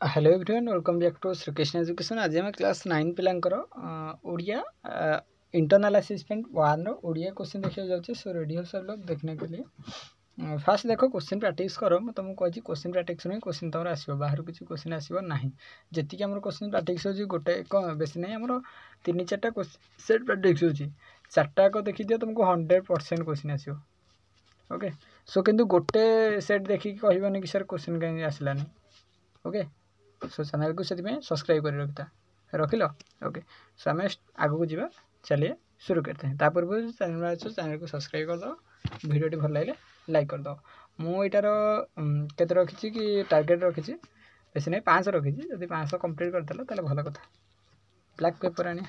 Hello everyone welcome back to Srikrishna education. आज आम class 9 पिलांकर ओडिया इंटरनल असिस्टेंट 1 रो ओडिया क्वेश्चन देखा जाऊँचे। सो रेडी हो सब लोग देखने के लिए। फास्ट देखो क्वेश्चन प्रैक्टिस करो। मैं तुमको कही क्वेश्चन प्रैक्टिस नहीं क्वेश्चन तुम आसो बाहर किसी क्वेश्चन आसो ना जी आम क्वेश्चन प्रैक्टिस हो गोटे बेस नहीं आम 3-4टा क्वेश्चन प्रैक्टिस हो 4टा देखी दियो तुमको 100% क्वेश्चन आसो। ओके सो किंतु गोटे सेट देखिए कहबनी कि सर क्वेश्चन कहीं आसलानी। ओके सो चैनल को सब्सक्राइब कर रखिल। ओके सो आम आग को जा चलिए शुरू करते हैं। ता पूर्व चैनल को सब्सक्राइब कर दो, वीडियो भल लगे लाइक कर दो। मुझार के रखी कि टार्गेट रखी बेस नहीं 500 रखी। जब 500 कंप्लीट करदेल तो भल कथा। ब्लैक पेपर आने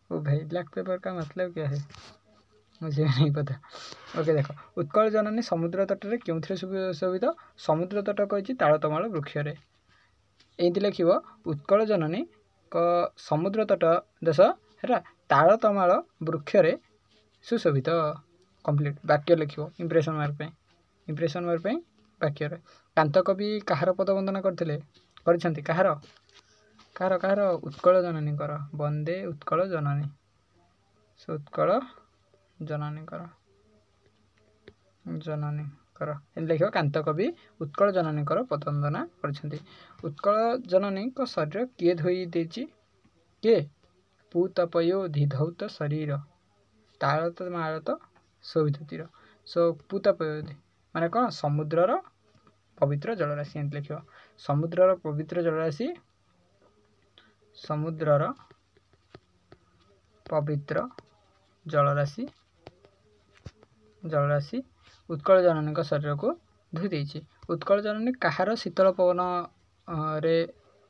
ओ भाई ब्लैक पेपर का मतलब क्या है मुझे नहीं पता। ओके देखो उत्कल जननी समुद्र तट क्यों शोभित? समुद्र तट कही तालतमाल वृक्ष एमती लिख उत्कल जननी समुद्र तट देश है तालतमाल वृक्ष सुशोभित। कंप्लीट वाक्य लिख इंप्रेशन मार्क वाक्य। कांत कवि कहार पदवंदना करते कहार कहार कहार उत्कल जननी वंदे उत्कल जननी। सो उत्कल जननी लिख कांत कवि उत्कल जननी पदवंदना कर। उत्कल जननी शरीर किए धोई देची किए पूतपयो धिधौत शरीर ताड़त माड़त शोभित तीर। सो पूतपयो माने कौन? समुद्रर पवित्र जलराशि एमती लिख समुद्रर पवित्र जलराशि समुद्रर पवित्र जलराशि जलराशि उत्कल जननी शरीर को धोई देची। उत्कल जननी कहार शीतल पवन रे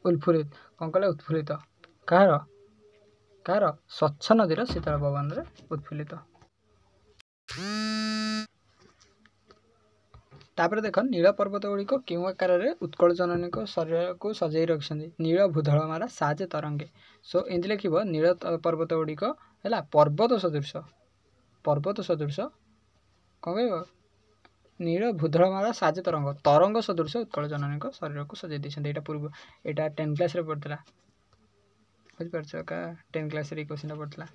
उल्फुलित कौन कले उत्फुल्लित कहार कहार स्वच्छ नदीर शीतल पवन रे उत्फुल्लित। तापर देख नील पर्वत गुड़िक क्यों आकार में उत्कल जननी शरीर को सजाई रखिंट? नील भूधलमाला साजे तरंगे। सो एमती लिख नील पर्वत गुड़िक है पर्वत सदृश कौन कह नील भूधलमाला साजे तरंग तरंग सदृश उत्कल जननी शरीर को सजाई देते। यहाँ पूर्व यहाँ 10 क्लास पढ़ता बुझीपार का 10 क्लास क्वेश्चन पढ़ता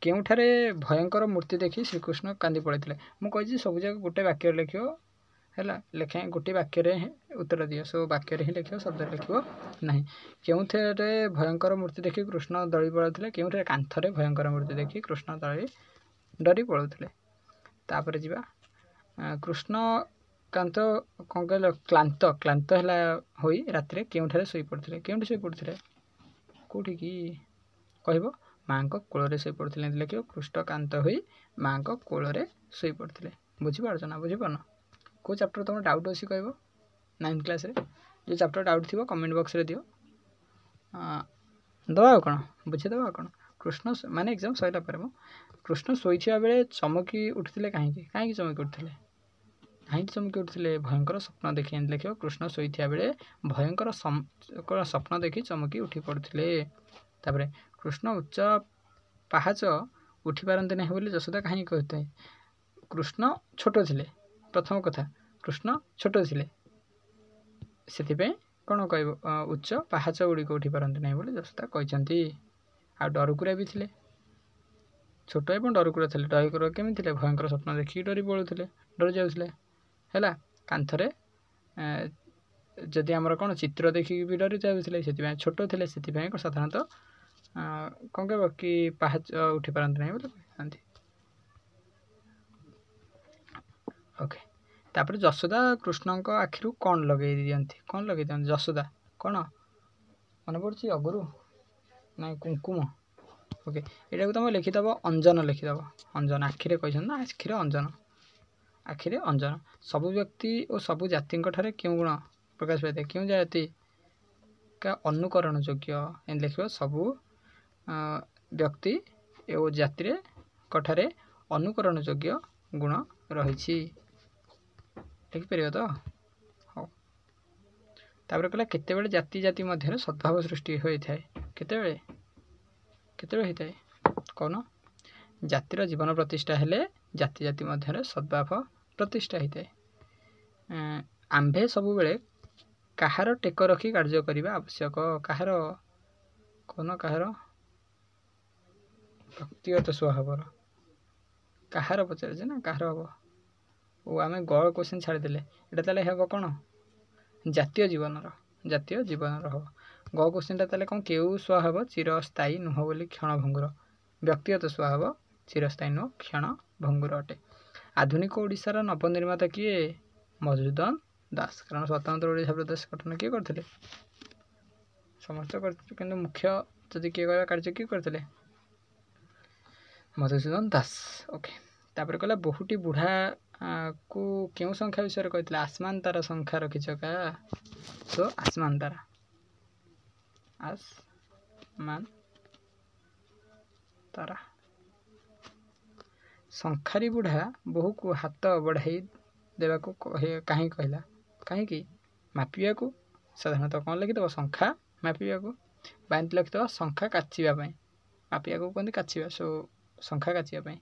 केउठारे भयंकर मूर्ति देखी श्रीकृष्ण कांदी पड़े। मुझे सब जगह गोटे वाक्य लिख है लेखे गोटे वाक्य उत्तर दियो। सो वाक्य ही लिख शब्द लिख ना केउठारे भयंकर मूर्ति देखी कृष्ण दड़ी पड़े केउठारे कांथरे भयंकर मूर्ति देखी कृष्ण डरी पड़ुले। तापर जा कृष्ण कांत कौन कह क्लांत क्लांत है होई राति केउठारे शोई पड़ते केउठी शोई पड़ते कौटी कि कह माँ को कोल शोई पड़ते लिख कृष्ण कांत होई माँ को कोल शोई पड़ते। बुझीपार ना बुझीपार कौ चैप्टर तुम डाउट अच्छी कह 9th क्लास जो चैप्टर डाउट थी कमेंट बॉक्स रे दियो दवा कौन बुझेदवा कौन। कृष्ण माने एग्जाम सैला पर कृष्ण शोइथिया बेले चमकी उठिले कहीं चमकी उठिले भयंकर स्वप्न देखी लिख कृष्ण शोइथिया बेले भयंकर स्वप्न देखी चमकी उठी पड़ुथिले। तापर कृष्ण उच्च पाहाच उठी पारती नहीं बोली यशोदा कहीं कहते हैं? कृष्ण छोट थिले प्रथम कथा कृष्ण छोट थिले से कौन कह उच्च पाहाच गुड़िक उठी पारती नहीं बोली यशोदा कहते। आ डरुकुरा भी थे छोट एवं डरुकुरा थे डरुकुरा केमी थे भयंकर स्वप्न देखिए डरी पड़ुले डरी जाऊे है कांथरे जदि आमर कौन चित्र देखिक भी डरी जाऊे से छोट थे से साधारणतः कौन कह कि पाहाच उठी पारती नहीं बोले कहते। ओके तापर यशोदा कृष्ण आखिर कौन लगे दिखती कौन लगे दिखती यशोदा कौन मन पड़ी अगुरु ना कुंकुम। ओके यहाँ को तुम लिखिदेव अंजन लिखिदेव अंजन आखिरे कही ना आखिरे अंजन सबु व्यक्ति और सबु जाति क्यों गुण प्रकाश पाई क्यों जाति का अनुकरण योग्य एम लिख सबु व्यक्ति एवं जाति कठारे अनुकरण योग्य गुण रही लिखिपर तो हाँ। तापर कहला केतेबेले जाति जाति मध्य सद्भाव सृष्टि होता है केतेबेले होता है कौन जातिर जीवन प्रतिष्ठा हेले जाति जाति मध्य सद्भाव प्रतिष्ठा होता है। आंभे सब बेले କାହାର ଟେକ ରଖି କାର୍ଯ୍ୟ କରିବା ଆବଶ୍ୟକ। କାହାର କଣ କାହାର ବ୍ୟକ୍ତିଗତ ସ୍ୱଭାବର କାହାର ପଚାରିছে ନା କାହାର ହବ। ଓ ଆମେ ଗ କ୍ୱେଶ୍ଚିନ୍ ଛାଡ଼ିଦେଲେ ଏଇଟା ତାହେଲେ ହେବ କ'ଣ ଜାତୀୟ ଜୀବନର ହବ। ଗ କ୍ୱେଶ୍ଚିନ୍ଟା ତାହେଲେ କ'ଣ କେଉଁ ସ୍ୱଭାବ ଚିରସ୍ଥାୟୀ ନୁହଁ ବୋଲି କ୍ଷଣଭଙ୍ଗୁର। ବ୍ୟକ୍ତିଗତ ସ୍ୱଭାବ ଚିରସ୍ଥାୟୀ ନୁହଁ କ୍ଷଣଭଙ୍ଗୁର ଅଟେ। ଆଧୁନିକ ଓଡ଼ିଶାର ନବନିର୍ମାତା କିଏ? ମଧୁସୂଦନ ଦାସ। କାରଣ ସ୍ୱତନ୍ତ୍ର ଓଡ଼ିଶା ପ୍ରଦେଶ ଗଠନ କିଏ କରିଥିଲେ? ସମସ୍ତେ କରିଥିଲେ, କିନ୍ତୁ ମୁଖ୍ୟ ଯଦି କିଏ କହିବା କାର୍ଯ୍ୟ କିଏ କରିଥିଲେ? ମଧୁସୂଦନ ଦାସ। ଓକେ, ତାପରେ କହିଲା ବହୁଟି ବୁଢ଼ା କୁ କେଉଁ ସଂଖ୍ୟା ବିଷୟରେ କହିଥିଲେ? ଆସମାନ ତାରା ସଂଖ୍ୟା ରଖିଛ କା? ସୋ ଆସମାନ ତାରା। ଶଙ୍ଖାରୀ ବୁଢ଼ା ବୋହୂକୁ ହାତ ବଢ଼ାଇ ଦେବାକୁ କାହିଁକି କହିଲା? କାହିଁକି? ମାପିବାକୁ। ସାଧାରଣତଃ କ'ଣ ଲେଖିଦେବ? ଶଙ୍ଖା ମାପିବାକୁ। ବା ଏମିତି ଲେଖିଦେବ ଶଙ୍ଖା କାଚିବା ପାଇଁ। ମାପିବାକୁ କୁହନ୍ତି କାଚିବା, ସୋ ଶଙ୍ଖା କାଚିବା ପାଇଁ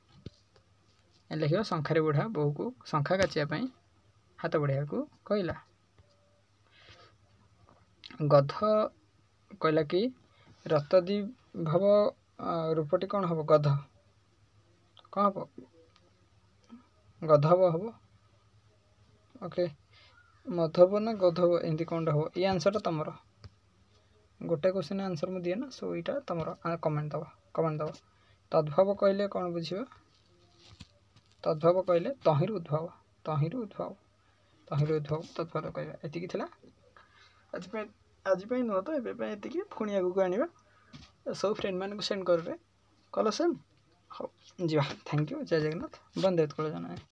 ଲେଖିବ ଶଙ୍ଖାରୀ ବୁଢ଼ା ବୋହୂକୁ ଶଙ୍ଖା କାଚିବା ପାଇଁ ହାତ ବଢ଼ାଇବାକୁ କହିଲା। ଗଧ କହିଲା କି ରତଦିଭବ ରୂପଟି କ'ଣ ହେବ? ଗଧ କ'ଣ ହେବ? ଗଧବ ହେବ। ଓକେ, ମଧବ ନା ଗଧବ ଏମିତି କ'ଣଟା ହେବ? ଏଇ ଆନ୍ସର୍ଟା ତୁମର। ଗୋଟେ କ୍ୱେଶ୍ଚିନ୍ ଆନ୍ସର୍ ମୁଁ ଦିଏ ନା, ସୋ ଏଇଟା ତୁମର କମେଣ୍ଟ ଦେବ। ତଦ୍ଭବ କହିଲେ କ'ଣ ବୁଝିବା? ତଦ୍ଭବ କହିଲେ ତହିଁରୁ ଉଦ୍ଭବ ତଦ୍ଭବ କହିବା। ଏତିକି ଥିଲା ଆଜି ପାଇଁ ନୁହଁ ତ, ଏବେ ପାଇଁ ଏତିକି। ପୁଣି ଆଗକୁ ଆଣିବା। ସବୁ ଫ୍ରେଣ୍ଡମାନଙ୍କୁ ସେଣ୍ଡ କରିବେ। କଲ ସେମ୍। ହଉ ଯିବା। Thank you. ଜୟ ଜଗନ୍ନାଥ। ବନ୍ଦେ ଉତ୍କଳ ଜନନୀ।